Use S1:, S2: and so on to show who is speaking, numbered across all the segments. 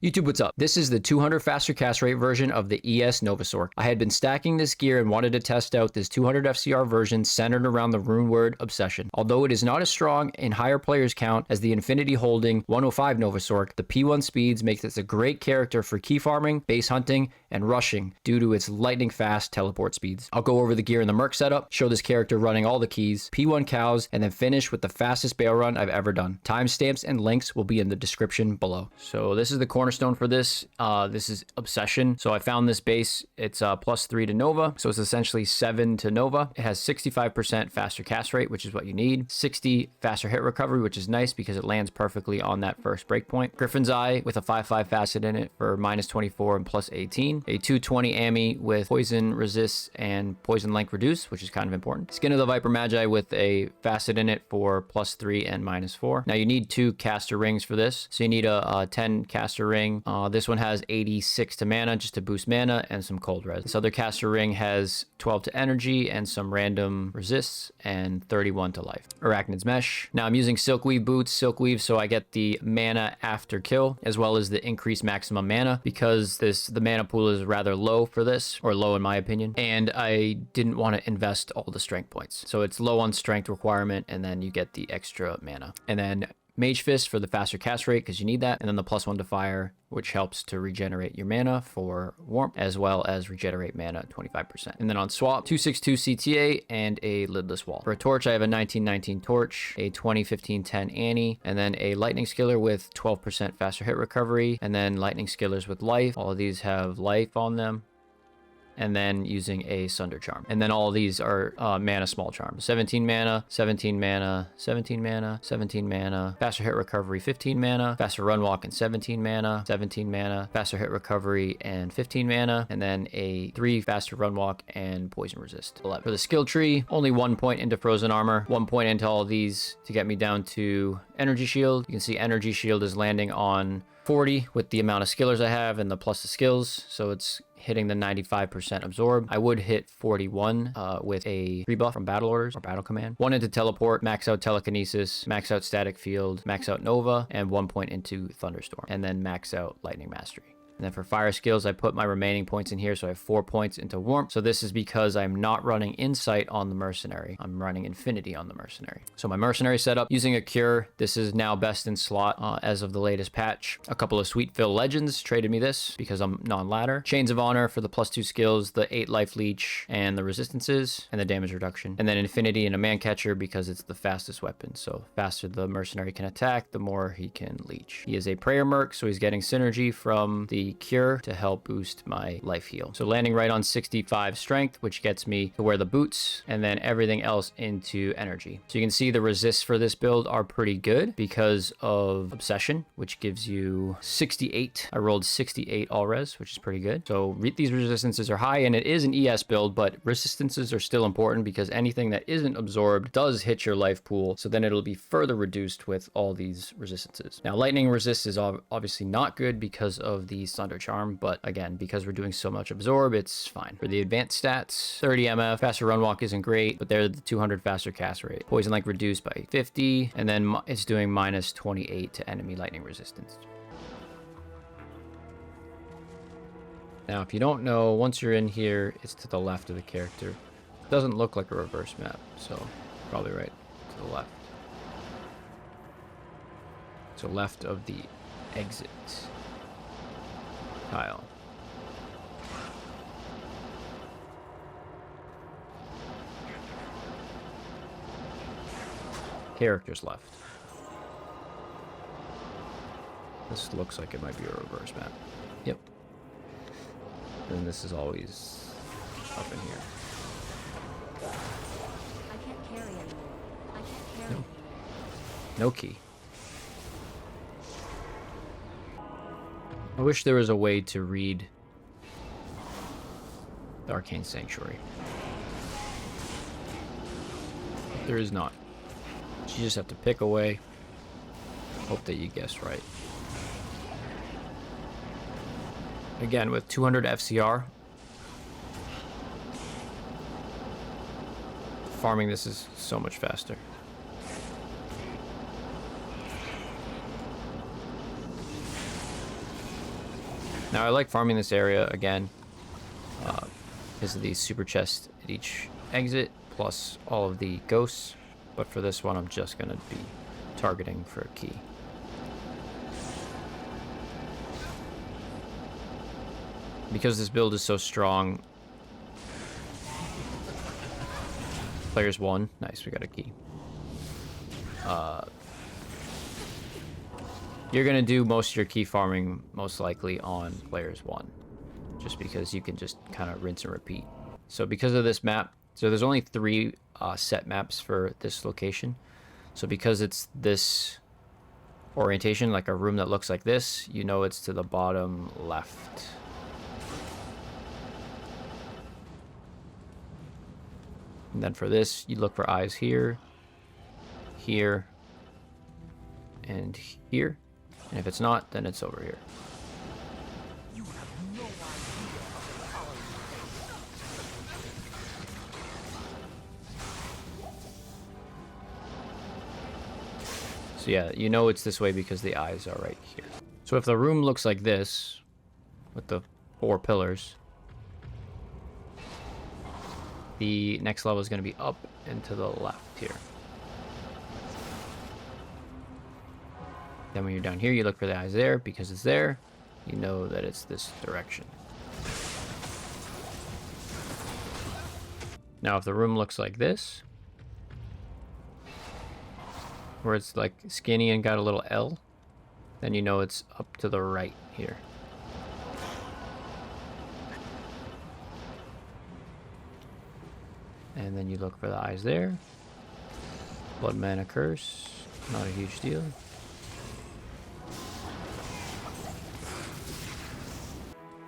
S1: YouTube, what's up? This is the 200 faster cast rate version of the ES Nova Sorc. I had been stacking this gear and wanted to test out this 200 FCR version centered around the rune word Obsession. Although it is not as strong in higher players count as the infinity holding 105 Nova Sorc, the P1 speeds make this a great character for key farming, base hunting, and rushing due to its lightning fast teleport speeds. I'll go over the gear in the Merc Setup, show this character running all the keys, P1 cows, and then finish with the fastest Baal run I've ever done. Timestamps and links will be in the description below. So this is the cornerstone for this. This is Obsession. So I found this base. It's +3 to Nova. So it's essentially 7 to Nova. It has 65% faster cast rate, which is what you need. 60 faster hit recovery, which is nice because it lands perfectly on that first breakpoint. Griffin's Eye with a 5/5 facet in it for -24 and +18. A 220 Ami with poison resist and poison length reduce, which is kind of important. Skin of the Viper Magi with a facet in it for +3 and -4. Now you need 2 caster rings for this. So you need a 10 caster ring. This one has 86 to mana just to boost mana and some cold res. This other caster ring has 12 to energy and some random resists and 31 to life. Arachnid's Mesh. Now I'm using Silkweave boots, Silkweave, so I get the mana after kill as well as the increased maximum mana because the mana pool is rather low for this, or low in my opinion, and I didn't want to invest all the strength points. So it's low on strength requirement and then you get the extra mana. And then Mage Fist for the faster cast rate because you need that, and then the +1 to fire, which helps to regenerate your mana for warmth as well as regenerate mana 25%. And then on swap, 262 CTA and a lidless wall. For a torch, I have a 1919 torch, a 2015-10 Annie, and then a lightning skiller with 12% faster hit recovery, and then lightning skillers with life. All of these have life on them. And then using a Sunder Charm. And then all of these are mana small charms. 17 mana, 17 mana, 17 mana, 17 mana, faster hit recovery 15 mana, faster run walk and 17 mana, 17 mana, faster hit recovery and 15 mana, and then a 3 faster run walk and poison resist. 11. For the skill tree, only 1 point into frozen armor, 1 point into all of these to get me down to energy shield. You can see energy shield is landing on 40 with the amount of skillers I have and the plus the skills, so it's hitting the 95% absorb. I would hit 41 with a rebuff from battle orders or battle command. 1 into teleport, max out telekinesis, max out static field, max out nova, and 1 point into thunderstorm, and then max out lightning mastery. And then for fire skills, I put my remaining points in here, so I have 4 points into warmth. So this is because I'm not running insight on the mercenary. I'm running infinity on the mercenary. So my mercenary setup, using a cure, this is now best in slot as of the latest patch. A couple of Sweet Fill Legends traded me this because I'm non-ladder. Chains of Honor for the +2 skills, the 8 life leech, and the resistances, and the damage reduction. And then infinity and a man catcher because it's the fastest weapon. So faster the mercenary can attack, the more he can leech. He is a prayer merc, so he's getting synergy from the cure to help boost my life heal. So landing right on 65 strength, which gets me to wear the boots, and then everything else into energy. So you can see the resists for this build are pretty good because of Obsession, which gives you 68. I rolled 68 all res, which is pretty good. So these resistances are high, and it is an ES build, but resistances are still important because anything that isn't absorbed does hit your life pool, so then it'll be further reduced with all these resistances. Now lightning resist is obviously not good because of the Sunder Charm, but again, because we're doing so much absorb, it's fine. For the advanced stats, 30 MF, faster run walk isn't great, but they're the 200 faster cast rate. Poison length reduced by 50, and then it's doing -28 to enemy lightning resistance. Now, if you don't know, once you're in here, it's to the left of the character. It doesn't look like a reverse map, so probably right to the left. So left of the exit tile. Characters left. This looks like it might be a reverse map. Yep. And this is always up in here.
S2: I can't carry anymore. I can't carry.
S1: No key. I wish there was a way to read the Arcane Sanctuary. But there is not. So you just have to pick away. Hope that you guess right. Again, with 200 FCR, farming this is so much faster. Now I like farming this area again because of these super chests at each exit, plus all of the ghosts. But for this one, I'm just going to be targeting for a key. Because this build is so strong, players won. Nice, we got a key. You're going to do most of your key farming most likely on players 1. Just because you can just kind of rinse and repeat. So because of this map, so there's only 3 set maps for this location. So because it's this orientation, like a room that looks like this, you know it's to the bottom left. And then for this, you look for eyes here, here, and here. And if it's not, then it's over here. So yeah, you know it's this way because the eyes are right here. So if the room looks like this, with the 4 pillars, the next level is going to be up and to the left here. Then when you're down here, you look for the eyes there. Because it's there, you know that it's this direction. Now if the room looks like this, where it's like skinny and got a little L, then you know it's up to the right here. And then you look for the eyes there. Blood mana curse, not a huge deal.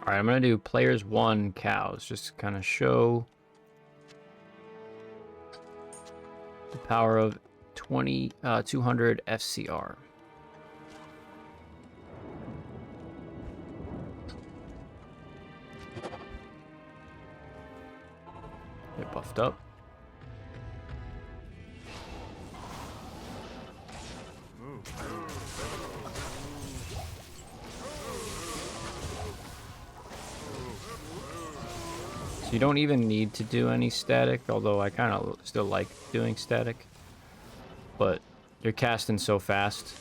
S1: Alright, I'm going to do players 1 cows, just to kind of show the power of 200 FCR. Get buffed up. You don't even need to do any static, although I kind of still like doing static. But you're casting so fast,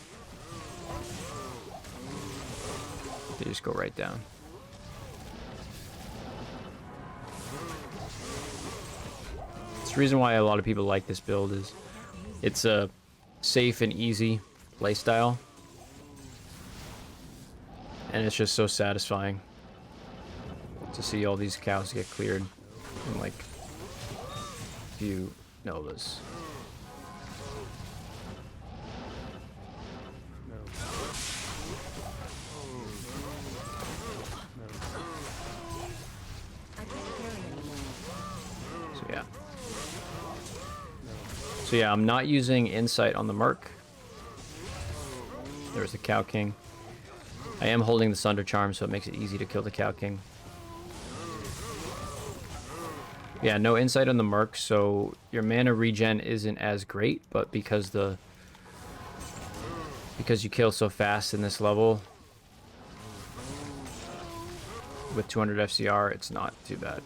S1: they just go right down. It's the reason why a lot of people like this build is it's a safe and easy playstyle. And it's just so satisfying to see all these cows get cleared in like a few novas. So yeah, I'm not using insight on the Merc. There's the Cow King. I am holding the Sunder Charm, so it makes it easy to kill the Cow King. Yeah, no insight on the Merc, so your mana regen isn't as great, but because you kill so fast in this level with 200 FCR, it's not too bad.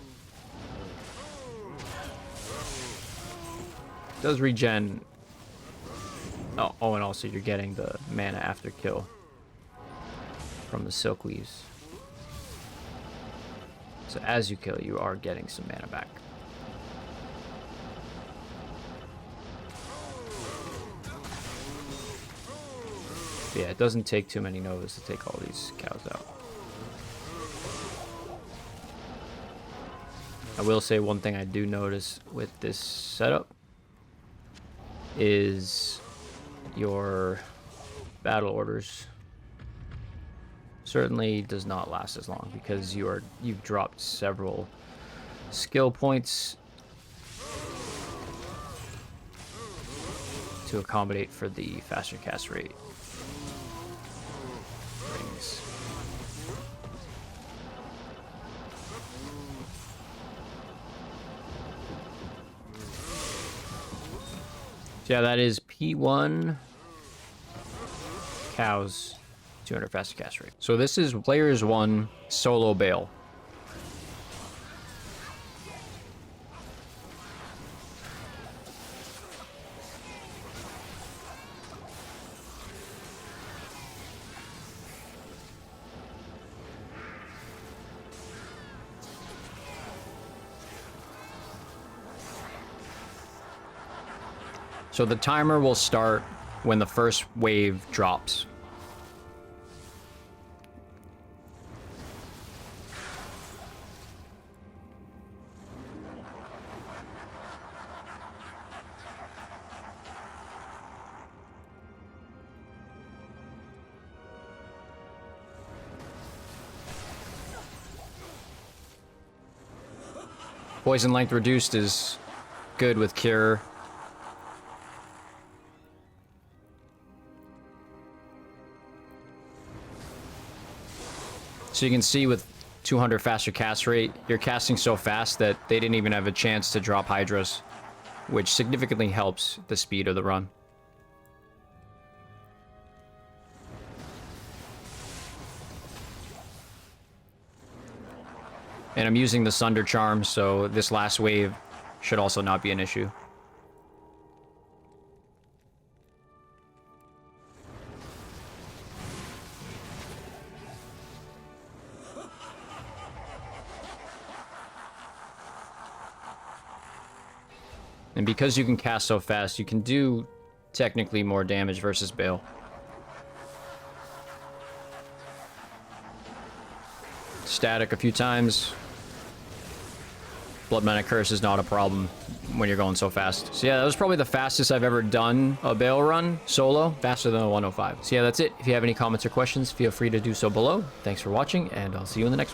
S1: It does regen. Oh, and also you're getting the mana after kill from the Silkweaves. So as you kill, you are getting some mana back. But yeah, it doesn't take too many novas to take all these cows out. I will say one thing I do notice with this setup is your battle orders certainly does not last as long because you've dropped several skill points to accommodate for the faster cast rate rings. So yeah, that is P1 cows 200 faster cast rate. So this is players 1 solo Baal. So the timer will start when the first wave drops. Poison length reduced is good with cure. So you can see with 200 faster cast rate, you're casting so fast that they didn't even have a chance to drop Hydras, which significantly helps the speed of the run. And I'm using the Sunder Charm, so this last wave should also not be an issue. And because you can cast so fast, you can do technically more damage versus Baal. Static a few times. Blood Mana Curse is not a problem when you're going so fast. So yeah, that was probably the fastest I've ever done a Baal run solo, faster than a 105. So yeah, that's it. If you have any comments or questions, feel free to do so below. Thanks for watching, and I'll see you in the next one.